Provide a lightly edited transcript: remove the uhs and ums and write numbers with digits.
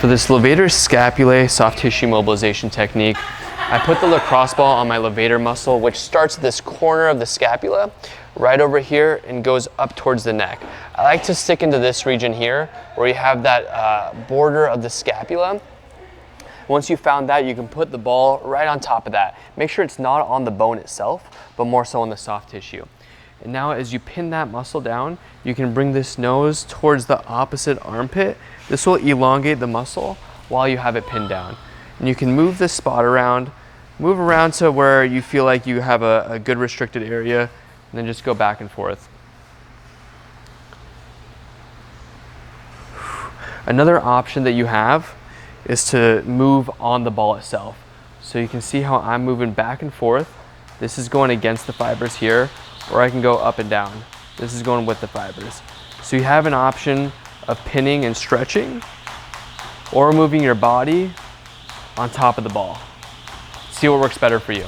For this Levator Scapulae soft tissue mobilization technique, I put the lacrosse ball on my levator muscle, which starts at this corner of the scapula, right over here, and goes up towards the neck. I like to stick into this region here, where you have that border of the scapula. Once you found that, you can put the ball right on top of that. Make sure it's not on the bone itself, but more so on the soft tissue. And now as you pin that muscle down, you can bring this nose towards the opposite armpit. This will elongate the muscle while you have it pinned down. And you can move this spot around, move around to where you feel like you have a good restricted area, and then just go back and forth. Another option that you have is to move on the ball itself. So you can see how I'm moving back and forth. This is going against the fibers here, or I can go up and down. This is going with the fibers. So you have an option of pinning and stretching, or moving your body on top of the ball. See what works better for you.